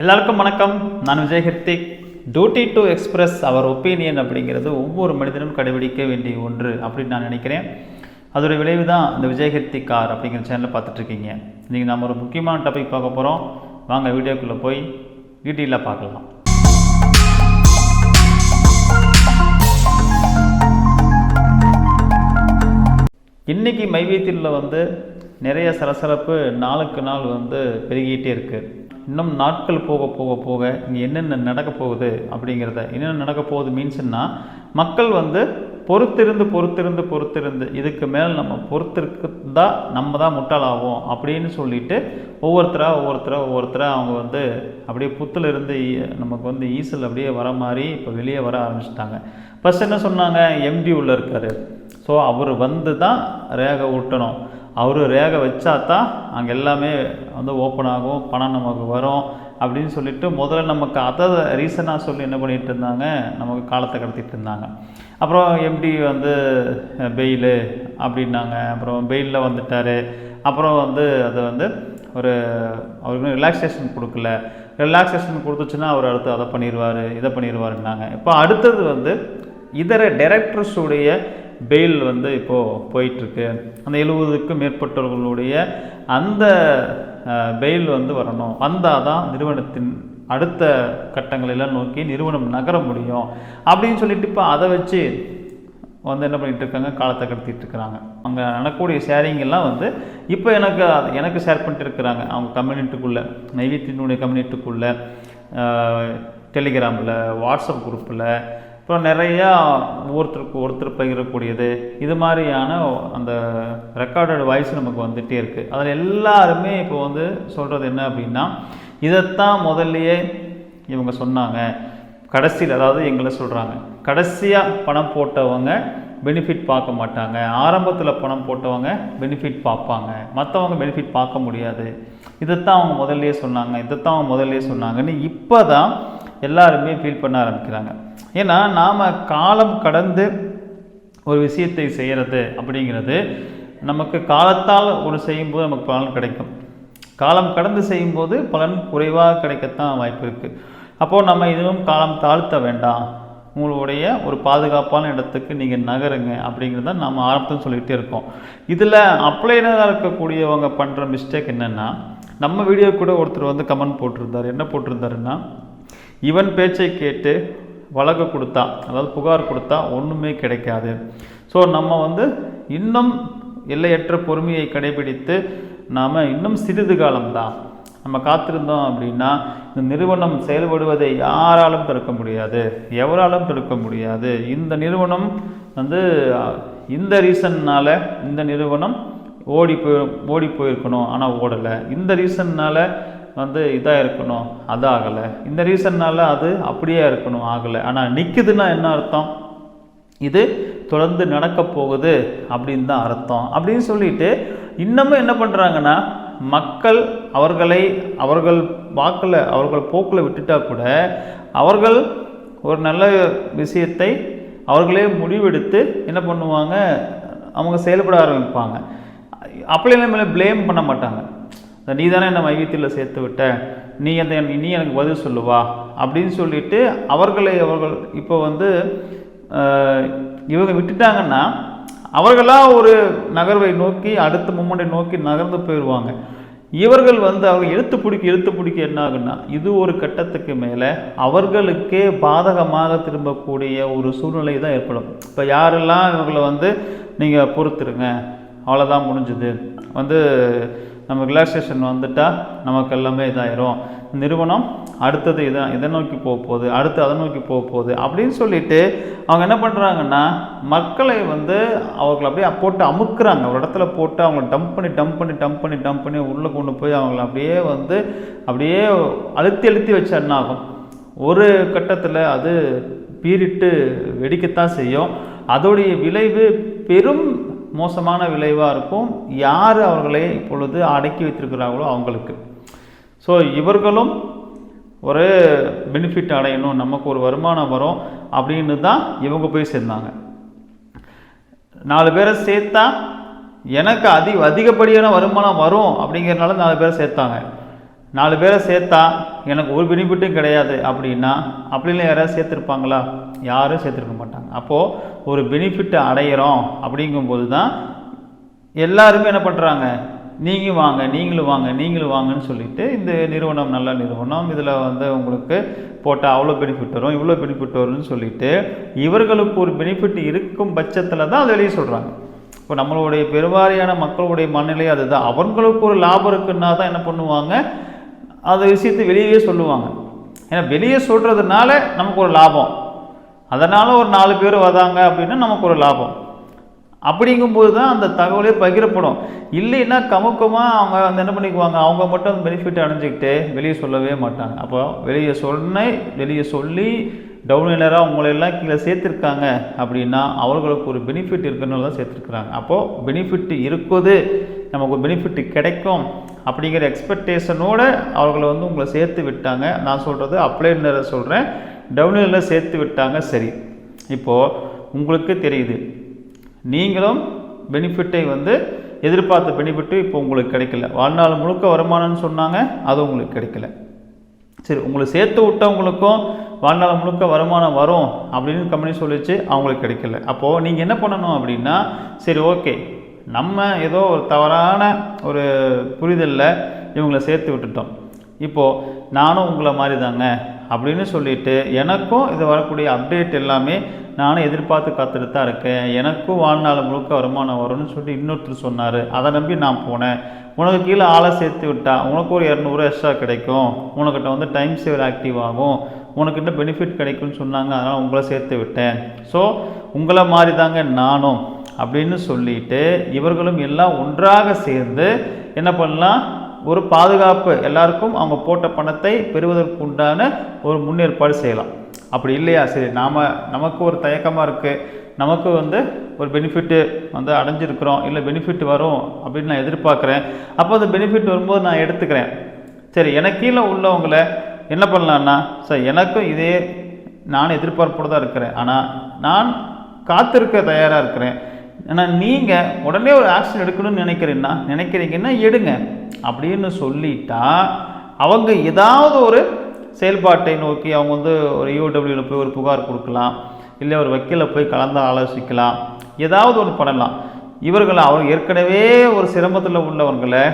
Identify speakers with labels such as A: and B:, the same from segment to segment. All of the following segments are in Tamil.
A: எல்லாருக்கும் வணக்கம். நான் Vijay Hrithik. Duty to express our opinion அப்படிங்கிறது ஒவ்வொரு மனிதனும் கடைபிடிக்க வேண்டிய ஒன்று அப்படின்னு நான் நினைக்கிறேன். அதோட விளைவு தான் இந்த விஜய் ஹிர்த்திக் கார் அப்படிங்கிற சேனலில் பார்த்துட்ருக்கீங்க. இன்றைக்கி நம்ம ஒரு முக்கியமான டாபிக் பார்க்க போகிறோம். வாங்க வீடியோக்குள்ளே போய் டீட்டெயிலாக பார்க்கலாம். இன்றைக்கி மைவீத்தியில் நிறைய சலசலப்பு நாளுக்கு நாள் பெருகிட்டே இருக்குது. இன்னும் நாட்கள் போக போக போக இங்கே என்னென்ன நடக்க போகுது அப்படிங்கிறத, என்னென்ன நடக்க போகுது மீன்ஸ்னா, மக்கள் பொறுத்திருந்து இதுக்கு மேல் நம்ம பொறுத்திருக்குதா நம்ம தான் முட்டாளாகும் அப்படின்னு சொல்லிட்டு ஒவ்வொருத்தராக அவங்க அப்படியே புத்தில் இருந்து நமக்கு ஈசல் அப்படியே வர மாதிரி இப்போ வெளியே வர ஆரம்பிச்சிட்டாங்க. ஃபஸ்ட் என்ன சொன்னாங்க, எம்டி உள்ள இருக்கார், ஸோ அவர் தான் ரேகை ஊட்டணும், அவர் ரேகை வச்சா தான் அங்கே எல்லாமே ஓப்பன் ஆகும், பணம் நமக்கு வரும் அப்படின்னு சொல்லிட்டு முதல்ல நமக்கு அதை ரீசனாக சொல்லி என்ன பண்ணிகிட்டு இருந்தாங்க, நமக்கு காலத்தை கடத்திட்டு இருந்தாங்க. அப்புறம் எம்டி பெயிலு அப்படின்னாங்க. அப்புறம் பெயிலில் வந்துட்டார். அப்புறம் அதை ஒரு அவருக்கு ரிலாக்ஸேஷன் கொடுக்கல, ரிலாக்ஸேஷன் கொடுத்துச்சுன்னா அவர் அடுத்து அதை பண்ணிடுவார், இதை பண்ணிடுவாருன்னாங்க. இப்போ அடுத்தது இதர டைரக்டர்ஸுடைய பெயில் இப்போது போயிட்டுருக்கு. அந்த 70க்கும் மேற்பட்டவர்களுடைய அந்த பெயில் வரணும், வந்தால் தான் நிறுவனத்தின் அடுத்த கட்டங்களெல்லாம் நோக்கி நிறுவனம் நகர முடியும் அப்படின்னு சொல்லிட்டு இப்போ அதை வச்சு என்ன பண்ணிகிட்டு இருக்காங்க, காலத்தை கடத்திட்டு இருக்கிறாங்க. அங்கே நடக்கக்கூடிய ஷேரிங்கெல்லாம் இப்போ எனக்கு ஷேர் பண்ணிட்டு இருக்கிறாங்க. அவங்க கம்யூனிட்டிக்குள்ளே, நைவேத்தியனுடைய கம்யூனிட்டிக்குள்ளே, டெலிகிராமில், வாட்ஸ்அப் குரூப்பில், அப்புறம் நிறையா ஒருத்தர் பகிரக்கூடியது, இது மாதிரியான அந்த ரெக்கார்டட் வாய்ஸ் நமக்கு வந்துகிட்டே இருக்குது. அதில் எல்லாருமே இப்போ சொல்கிறது என்ன அப்படின்னா, இதைத்தான் முதல்லையே இவங்க சொன்னாங்க. கடைசியில், அதாவது எங்களை சொல்கிறாங்க, கடைசியாக பணம் போட்டவங்க பெனிஃபிட் பார்க்க மாட்டாங்க, ஆரம்பத்தில் பணம் போட்டவங்க பெனிஃபிட் பார்ப்பாங்க, மற்றவங்க பெனிஃபிட் பார்க்க முடியாது. இதைத்தான் அவங்க முதல்லையே சொன்னாங்கன்னு இப்போ தான் எல்லாருமே ஃபீல் பண்ண ஆரம்பிக்கிறாங்க. ஏன்னா நாம் காலம் கடந்து ஒரு விஷயத்தை செய்கிறது அப்படிங்கிறது, நமக்கு காலத்தால் ஒரு செய்யும்போது நமக்கு பலன் கிடைக்கும், காலம் கடந்து செய்யும்போது பலன் குறைவாக கிடைக்கத்தான் வாய்ப்பு இருக்குது. அப்போது நம்ம இதுவும் காலம் தாழ்த்த வேண்டாம், உங்களுடைய ஒரு பாதுகாப்பான இடத்துக்கு நீங்கள் நகருங்க அப்படிங்கிறத நம்ம ஆரம்பத்தில் சொல்லிகிட்டே இருக்கோம். இதில் அப்ளைனராக இருக்கக்கூடியவங்க பண்ணுற மிஸ்டேக் என்னென்னா, நம்ம வீடியோ கூட ஒருத்தர் கமெண்ட் போட்டிருந்தார். என்ன போட்டிருந்தாருன்னா, இவன் பேச்சை கேட்டு வழக்கு கொடுத்தா, அதாவது புகார் கொடுத்தா ஒன்றுமே கிடைக்காது. ஸோ நம்ம இன்னும் எல்லையற்ற பொறுமையை கடைபிடித்து நாம் இன்னும் சிறிது காலம்தான் நம்ம காத்திருந்தோம் அப்படின்னா இந்த நிறுவனம் செயல்படுவதை யாராலும் தடுக்க முடியாது, எவராலும் தடுக்க முடியாது. இந்த நிறுவனம் இந்த ரீசன்னால் இந்த நிறுவனம் ஓடி போயிருக்கணும், ஆனால் ஓடலை. இந்த ரீசன்னால் இதாக இருக்கணும், அது ஆகலை. இந்த ரீசன்னால் அது அப்படியே இருக்கணும், ஆகலை. ஆனால் நிற்குதுன்னா என்ன அர்த்தம், இது தொடர்ந்து நடக்க போகுது அப்படின்னு தான் அர்த்தம். அப்படின்னு சொல்லிட்டு இன்னமும் என்ன பண்ணுறாங்கன்னா, மக்கள் அவர்கள் போக்கில் விட்டுட்டா கூட அவர்கள் ஒரு நல்ல விஷயத்தை அவர்களே முடிவெடுத்து என்ன பண்ணுவாங்க, அவங்க செயல்பட ஆரம்பிப்பாங்க. அப்படியே மேலே ப்ளேம் பண்ண மாட்டாங்க. நீ தானே என்ன மைவீத்தியில் சேர்த்து விட்ட, நீ எனக்கு பதில் சொல்லுவா அப்படின்னு சொல்லிட்டு அவர்கள் இப்போ இவங்க விட்டுட்டாங்கன்னா அவர்களாக ஒரு நகர்வை நோக்கி, அடுத்த மூமெண்ட்டை நோக்கி நகர்ந்து போயிடுவாங்க. இவர்கள் அவங்க இழுத்து பிடிக்க என்ன ஆகுன்னா, இது ஒரு கட்டத்துக்கு மேலே அவர்களுக்கே பாதகமாக திரும்பக்கூடிய ஒரு சூழ்நிலை தான் ஏற்படும். இப்போ யாரெல்லாம் இவங்களை நீங்கள் பொறுத்துருங்க, அவ்வளோதான் முடிஞ்சுது, நம்ம ரிலாக்ஸேஷன் வந்துட்டால் நமக்கு எல்லாமே இதாயிரும், நிறுவனம் அடுத்தது இதை நோக்கி போக போகுது, அடுத்து அதை நோக்கி போக போகுது அப்படின்னு சொல்லிட்டு அவங்க என்ன பண்ணுறாங்கன்னா, மக்களை அவங்களை அப்படியே போட்டு அமுக்குறாங்க. ஒரு இடத்துல போட்டு அவங்கள டம்ப் பண்ணி உள்ளே கொண்டு போய் அவங்கள அப்படியே அழுத்தி வச்சா என்ன ஆகும், ஒரு கட்டத்தில் அது பீரிட்டு வெடிக்கத்தான் செய்யும். அதோடைய விளைவு பெரும் மோசமான விளைவாக இருக்கும், யார் அவர்களை இப்பொழுது அடக்கி வைத்திருக்கிறார்களோ அவங்களுக்கு. ஸோ இவர்களும் ஒரு பெனிஃபிட் அடையணும், நமக்கு ஒரு வருமானம் வரும் அப்படின்னு தான் இவங்க போய் சேர்ந்தாங்க. 4 பேரை சேர்த்தா எனக்கு அதிகப்படியான வருமானம் வரும் அப்படிங்கிறனால 4 பேரை சேர்த்தாங்க. 4 பேரை சேர்த்தா எனக்கு ஒரு பெனிஃபிட்டும் கிடையாது அப்படின்னா அப்படிலாம் யாராவது சேர்த்துருப்பாங்களா? யாரும் சேர்த்துருக்க மாட்டாங்க. அப்போது ஒரு பெனிஃபிட்டை அடையிறோம் அப்படிங்கும்போது தான் எல்லாருமே என்ன பண்ணுறாங்க, நீங்கள் வாங்க, நீங்களும் வாங்க, நீங்களும் வாங்கன்னு சொல்லிட்டு இந்த நிறுவனம் நல்ல நிறுவனம், இதில் உங்களுக்கு போட்டால் அவ்வளோ பெனிஃபிட் வரும், இவ்வளோ பெனிஃபிட் வரும்னு சொல்லிட்டு இவர்களுக்கு ஒரு பெனிஃபிட் இருக்கும் பட்சத்தில் தான் அதை வெளியே சொல்கிறாங்க. இப்போ நம்மளுடைய பெருவாரியான மக்களுடைய மனநிலை அதுதான். அவங்களுக்கு ஒரு லாபம் இருக்குன்னா தான் என்ன பண்ணுவாங்க, அந்த விஷயத்தை வெளியே சொல்லுவாங்க. ஏன்னா வெளியே சொல்கிறதுனால நமக்கு ஒரு லாபம், அதனால் ஒரு 4 பேர் வராங்க அப்படின்னா நமக்கு ஒரு லாபம். அப்படிங்கும்போது தான் அந்த தகவலே பகிரப்படும். இல்லைன்னா கமுக்கமாக அவங்க என்ன பண்ணிக்குவாங்க, அவங்க மட்டும் அந்த பெனிஃபிட் அடைஞ்சிக்கிட்டு வெளியே சொல்லவே மாட்டாங்க. அப்போ வெளியே சொல்லி டவுன்லைனராக உங்களெல்லாம் கீழே சேர்த்துருக்காங்க அப்படின்னா அவர்களுக்கு ஒரு பெனிஃபிட் இருக்குன்னு தான் சேர்த்துருக்குறாங்க. அப்போது பெனிஃபிட் இருக்குது, நமக்கு ஒரு பெனிஃபிட் கிடைக்கும் அப்படிங்கிற எக்ஸ்பெக்டேஷனோடு அவர்களை உங்களை சேர்த்து விட்டாங்க. நான் சொல்கிறது அப்ளைனரை சொல்கிறேன், டவுன்லைனில் சேர்த்து விட்டாங்க. சரி, இப்போது உங்களுக்கு தெரியுது, நீங்களும் பெனிஃபிட்டை எதிர்பார்த்த பெனிஃபிட்டு இப்போ உங்களுக்கு கிடைக்கல. வாழ்நாள் முழுக்க வருமானம்னு சொன்னாங்க, அது உங்களுக்கு கிடைக்கல. சரி, உங்களை சேர்த்து விட்டவங்களுக்கும் வாழ்நாள் முழுக்க வருமானம் வரும் அப்படின்னு கம்பெனி சொல்லிச்சு, அவங்களுக்கு கிடைக்கல. அப்போது நீங்கள் என்ன பண்ணணும் அப்படின்னா, சரி ஓகே, நம்ம ஏதோ ஒரு தவறான ஒரு புரிதலில் இவங்களை சேர்த்து விட்டுட்டோம், இப்போது நானும் உங்களை மாதிரி தாங்க அப்படின்னு சொல்லிட்டு எனக்கும் இது வரக்கூடிய அப்டேட் எல்லாமே நானும் எதிர்பார்த்து காத்துட்டு தான் இருக்கேன், எனக்கும் வாழ்நாள் முழுக்க வருமானம் வரும்னு சொல்லிட்டு இன்னொருத்தர் சொன்னார், அதை நம்பி நான் போனேன். உனக்கு கீழே ஆளை சேர்த்து விட்டா உனக்கு ஒரு 200 எக்ஸ்ட்ரா கிடைக்கும், உனக்கிட்ட டைம் சேவர் ஆக்டிவ் ஆகும், உனக்கிட்ட பெனிஃபிட் கிடைக்கும்னு சொன்னாங்க, அதனால் உங்களை சேர்த்து விட்டேன். ஸோ உங்களை மாதிரி தாங்க நானும் அப்படின்னு சொல்லிட்டு இவர்களும் எல்லாம் ஒன்றாக சேர்ந்து என்ன பண்ணலாம், ஒரு பாதுகாப்பு, எல்லாருக்கும் அவங்க போட்ட பணத்தை பெறுவதற்கு உண்டான ஒரு முன்னேற்பாடு செய்யலாம். அப்படி இல்லையா, சரி நமக்கு ஒரு தயக்கமாக இருக்குது, நமக்கு ஒரு பெனிஃபிட்டு அடைஞ்சிருக்கிறோம், இல்லை பெனிஃபிட் வரும் அப்படின்னு நான் எதிர்பார்க்குறேன், அப்போ அந்த பெனிஃபிட் வரும்போது நான் எடுத்துக்கிறேன். சரி, எனக்கு கீழே உள்ளவங்களை என்ன பண்ணலான்னா, சார் எனக்கும் இதே நான் எதிர்பார்ப்போடு தான் இருக்கிறேன், ஆனால் நான் காத்திருக்க தயாராக இருக்கிறேன், ஆனால் நீங்கள் உடனே ஒரு ஆக்ஷன் எடுக்கணும்னு நினைக்கிறீங்கன்னா எடுங்க அப்படின்னு சொல்லிட்டா அவங்க ஏதாவது ஒரு செயல்பாட்டை நோக்கி அவங்க ஒரு யூடபிள்யூவில் போய் ஒரு புகார் கொடுக்கலாம், இல்லை ஒரு வக்கீலில் போய் கலந்து ஆலோசிக்கலாம், ஏதாவது ஒன்று பண்ணலாம். இவர்களை அவர் ஏற்கனவே ஒரு சிரமத்தில் உள்ளவர்களை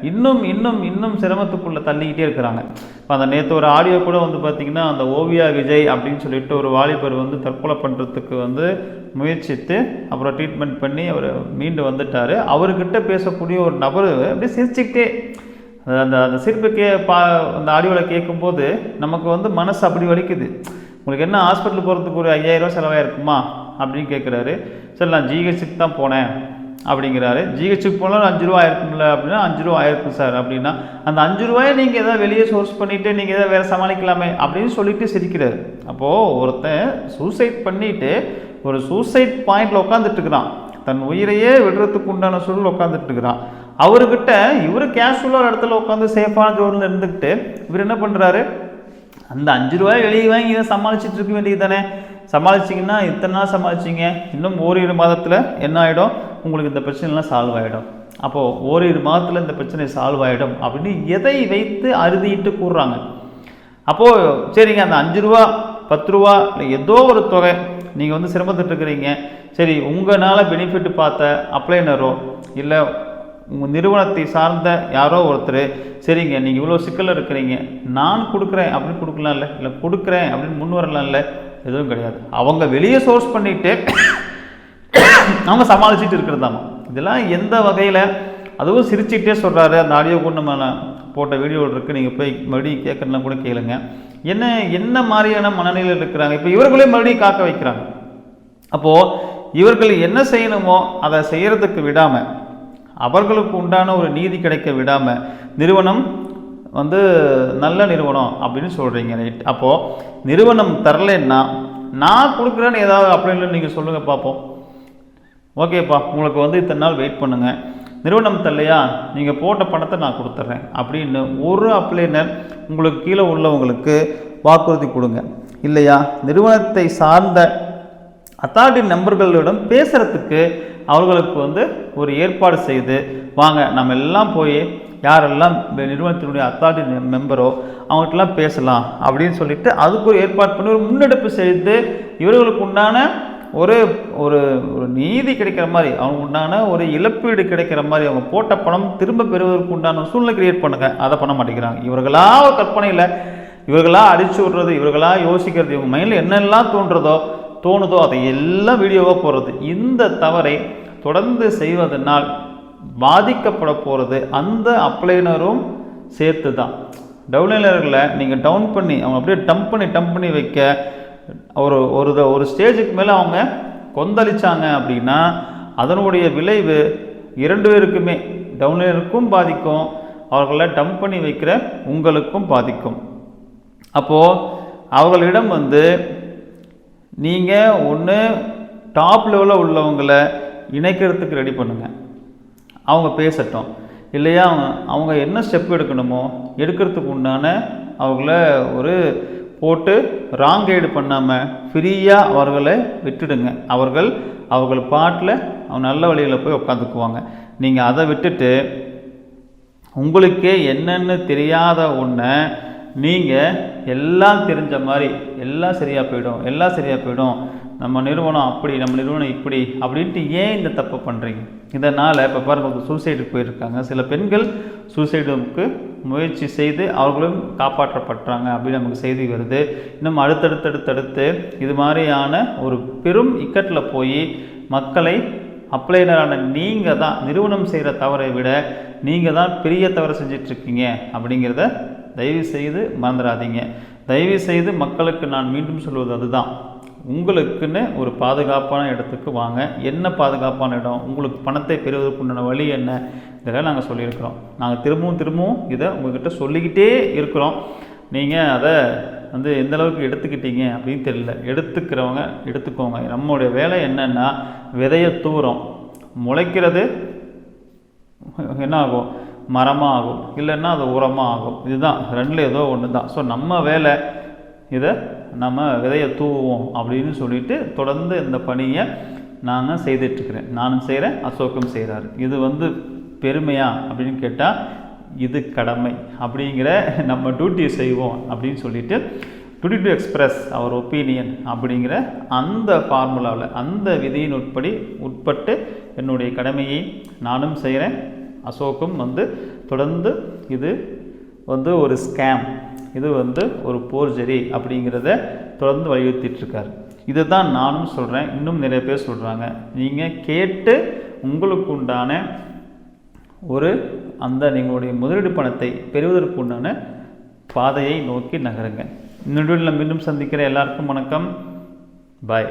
A: இன்னும் இன்னும் இன்னும் சிரமத்துக்குள்ளே தள்ளிக்கிட்டே இருக்கிறாங்க. இப்போ அந்த நேற்று ஒரு ஆடியோ கூட பார்த்திங்கன்னா, அந்த ஓவியா விஜய் அப்படின்னு சொல்லிட்டு ஒரு வாலிபர் தற்கொலை பண்ணுறதுக்கு முயற்சித்து அப்புறம் ட்ரீட்மெண்ட் பண்ணி அவர் மீண்டு வந்துட்டார். அவர்கிட்ட பேசக்கூடிய ஒரு நபர் அப்படியே சிரிச்சுக்கிட்டே, அந்த சிரிப்புக்கே அந்த ஆடியோவில் கேட்கும்போது நமக்கு மனசு அப்படி வலிக்குது. உங்களுக்கு என்ன ஹாஸ்பிட்டல் போகிறதுக்கு ஒரு 5000 ரூபா செலவாயிருக்குமா அப்படின்னு கேட்குறாரு. சரி, நான் ஜிஹெச்சுக்கு தான் போனேன் அப்படிங்கிறாரு. ஜிஹெச்சுக்கு போனாலும் 5 ரூபா ஆயிருக்கும்ல அப்படின்னா 5 ரூபா ஆயிருக்கும் சார் அப்படின்னா, அந்த 5 ரூபாயை நீங்கள் எதாவது வெளியே சோர்ஸ் பண்ணிவிட்டு நீங்கள் எதாவது வேறு சமாளிக்கலாமே அப்படின்னு சொல்லிட்டு சிரிக்கிறாரு. அப்போது ஒருத்தன் சூசைட் பண்ணிவிட்டு ஒரு சூசைட் பாயிண்டில் உட்காந்துட்டுருக்குறான், தன் உயிரையே விடுறதுக்கு உண்டான சூழல் உட்காந்துட்டுருக்குறான். அவர்கிட்ட இவர் கேஷுவலாக இடத்துல உட்காந்து சேஃபான ஜோனில் இருந்துக்கிட்டு இவர் என்ன பண்ணுறாரு, அந்த 5 ரூபாய் வெளியே வாங்கி இதை சமாளிச்சுட்டு இருக்க வேண்டியது தானே. சமாளிச்சிங்கன்னா இத்தனை நாள் சமாளிச்சிங்க, இன்னும் ஓரிரு மாதத்தில் என்ன ஆகிடும், உங்களுக்கு இந்த பிரச்சனைலாம் சால்வ் ஆகிடும். அப்போது ஓரிரு மாதத்தில் இந்த பிரச்சனை சால்வ் ஆகிடும் அப்படின்னு எதை வைத்து அறுதிட்டு கூறுறாங்க. அப்போது சரிங்க, அந்த 5 ரூபா 10 ரூபா இல்லை ஏதோ ஒரு தொகை நீங்கள் சிரமத்துட்டு இருக்கிறீங்க, சரி உங்களால் பெனிஃபிட் பார்த்த அப்ளைனரோ இல்லை உங்கள் நிறுவனத்தை சார்ந்த யாரோ ஒருத்தர், சரிங்க நீங்கள் இவ்வளோ சிக்கலில் இருக்கிறீங்க, நான் கொடுக்குறேன் அப்படின்னு கொடுக்கலாம்ல, இல்லை கொடுக்குறேன் அப்படின்னு முன் வரலாம்ல, எதுவும் கிடையாது. அவங்க வெளியே சோர்ஸ் பண்ணிவிட்டு அவங்க சமாளிச்சுட்டு இருக்கிறதாமா. இதெல்லாம் எந்த வகையில், அதுவும் சிரிச்சுக்கிட்டே சொல்கிறாரு. அந்த ஆடியோ கூட நம்ம போட்ட வீடியோ இருக்குது, நீங்கள் போய் மறுபடியும் கேட்கறதுனா கூட கேளுங்க. என்ன மாதிரியான மனநிலையில் இருக்கிறாங்க. இப்போ இவர்களே மறுபடியும் காக்க வைக்கிறாங்க. அப்போது இவர்கள் என்ன செய்யணுமோ அதை செய்கிறதுக்கு விடாமல், அவர்களுக்கு உண்டான ஒரு நீதி கிடைக்க விடாமல், நிறுவனம் நல்ல நிறுவனம் அப்படின்னு சொல்கிறீங்க, ரைட். அப்போது நிறுவனம் தரலைன்னா நான் கொடுக்குறேன்னு ஏதாவது அப்படின்னு நீங்கள் சொல்லுங்கள் பார்ப்போம். ஓகேப்பா, உங்களுக்கு இத்தனை நாள் வெயிட் பண்ணுங்கள், நிறுவனம் தரலையா நீங்கள் போட்ட பணத்தை நான் கொடுத்துட்றேன் அப்படின்னு ஒரு அப்ளைனர் உங்களுக்கு கீழே உள்ளவங்களுக்கு வாக்குறுதி கொடுங்க. இல்லையா, நிறுவனத்தை சார்ந்த அத்தாரிட்டி நம்பர்களிடம் பேசுகிறதுக்கு அவர்களுக்கு ஒரு ஏற்பாடு செய்து வாங்க, நம்ம எல்லாம் போய் யாரெல்லாம் நிறுவனத்தினுடைய அத்தாரிட்டி மெம்பரோ அவங்ககிட்டலாம் பேசலாம் அப்படின்னு சொல்லிட்டு அதுக்கு ஒரு ஏற்பாடு பண்ணி ஒரு முன்னெடுப்பு செய்து இவர்களுக்கு உண்டான ஒரு ஒரு ஒரு நீதி கிடைக்கிற மாதிரி அவங்க உண்டான ஒரு இழப்பீடு கிடைக்கிற மாதிரி அவங்க போட்ட பணம் திரும்ப பெறுவதற்கு உண்டான சூழ்நிலை கிரியேட் பண்ணுங்க. அதை பண்ண மாட்டேங்கிறாங்க. இவர்களா ஒரு கற்பனையில் இவர்களா அடிச்சு விடுறது, இவர்களா யோசிக்கிறது, இவங்க மைண்டில் என்னெல்லாம் தோணுதோ அதை எல்லாம் வீடியோவாக போடுறது. இந்த தவறை தொடர்ந்து செய்வதனால் பாதிக்கப்பட போகிறது அந்த அப்ளைனரும் சேர்த்து தான். டவுன்லைனர்களை நீங்கள் டவுன் பண்ணி அவங்க அப்படியே டம்ப் பண்ணி வைக்க ஒரு ஸ்டேஜுக்கு மேலே அவங்க கொந்தளிச்சாங்க அப்படின்னா அதனுடைய விளைவு 2 பேருக்குமே, டவுன்லைனருக்கும் பாதிக்கும், அவர்களை டம்ப் பண்ணி வைக்கிற உங்களுக்கும் பாதிக்கும். அப்போது அவர்களிடம் நீங்கள் ஒன்று டாப் லெவலில் உள்ளவங்களை இணைக்கிறதுக்கு ரெடி பண்ணுங்கள், அவங்க பேசட்டும். இல்லையா அவங்க என்ன ஸ்டெப் எடுக்கணுமோ எடுக்கிறதுக்கு உண்டான அவங்கள ஒரு போட்டு ராங் கைடு பண்ணாமல் ஃப்ரீயாக அவர்களை விட்டுடுங்க. அவர்கள் பாட்டில் அவங்க நல்ல வழியில் போய் உட்காந்துக்குவாங்க. நீங்கள் அதை விட்டுட்டு உங்களுக்கே என்னென்னு தெரியாத ஒன்றை நீங்கள் எல்லாம் தெரிஞ்ச மாதிரி எல்லாம் சரியாக போயிடும், நம்ம நிறுவனம் அப்படி, நம்ம நிறுவனம் இப்படி அப்படின்ட்டு ஏன் இந்த தப்பு பண்ணுறீங்க? இதனால் இப்போ பாருங்கள், சூசைடுக்கு போயிருக்காங்க சில பெண்கள், சூசைடுக்கு முயற்சி செய்து அவர்களும் காப்பாற்றப்படுறாங்க அப்படின்னு நமக்கு செய்தி வருது. இன்னும் அடுத்தடுத்து இது மாதிரியான ஒரு பெரும் இக்கட்டில் போய் மக்களை அப்ளைனரான நீங்கள் தான் நிறுவனம் செய்கிற தவறை விட நீங்கள் தான் பெரிய தவறை செஞ்சிட்ருக்கீங்க அப்படிங்கிறத தயவு செய்து மறந்துடாதீங்க. தயவு செய்து மக்களுக்கு நான் மீண்டும் சொல்வது அதுதான், உங்களுக்குன்னு ஒரு பாதுகாப்பான இடத்துக்கு வாங்க. என்ன பாதுகாப்பான இடம், உங்களுக்கு பணத்தை பெறுவதற்குண்டான வழி என்ன, இதெல்லாம் நாங்கள் சொல்லியிருக்கிறோம். நாங்கள் திரும்பவும் இதை உங்கள்கிட்ட சொல்லிக்கிட்டே இருக்கிறோம். நீங்கள் அதை எந்த அளவுக்கு எடுத்துக்கிட்டீங்க அப்படின்னு தெரியல. எடுத்துக்கிறவங்க எடுத்துக்கோங்க. நம்மளுடைய வேலை என்னென்னா விதையை தூரம், முளைக்கிறது என்ன ஆகும், மரமாக ஆகும், இல்லைன்னா அது உரமாக ஆகும். இதுதான், ரெண்டில் ஏதோ ஒன்று தான். ஸோ நம்ம வேலை இதை நம்ம விதையை தூவுவோம் அப்படின்னு சொல்லிட்டு தொடர்ந்து இந்த பணியை நாங்கள் செய்துட்ருக்கிறேன். நானும் செய்கிறேன், அசோக்கும் செய்கிறாரு. இது பெருமையா அப்படின்னு கேட்டால் இது கடமை. அப்படிங்கிற நம்ம டியூட்டியை செய்வோம் அப்படின்னு சொல்லிட்டு duty to express our opinion அப்படிங்கிற அந்த ஃபார்முலாவில் அந்த விதியின் உட்பட்டு என்னுடைய கடமையை நானும் செய்கிறேன். அசோக்கும் தொடர்ந்து இது ஒரு ஸ்கேம், இது ஒரு போர்ஜரி அப்படிங்கிறத தொடர்ந்து வலியுறுத்திட்டுருக்காரு. இதை தான் நானும் சொல்கிறேன், இன்னும் நிறைய பேர் சொல்கிறாங்க. நீங்கள் கேட்டு உங்களுக்கு உண்டான நீங்களுடைய முதலீடு பணத்தை பெறுவதற்கு உண்டான பாதையை நோக்கி நகருங்க. இன்னொரு மீண்டும் சந்திக்கிற எல்லாருக்கும் வணக்கம். பாய்.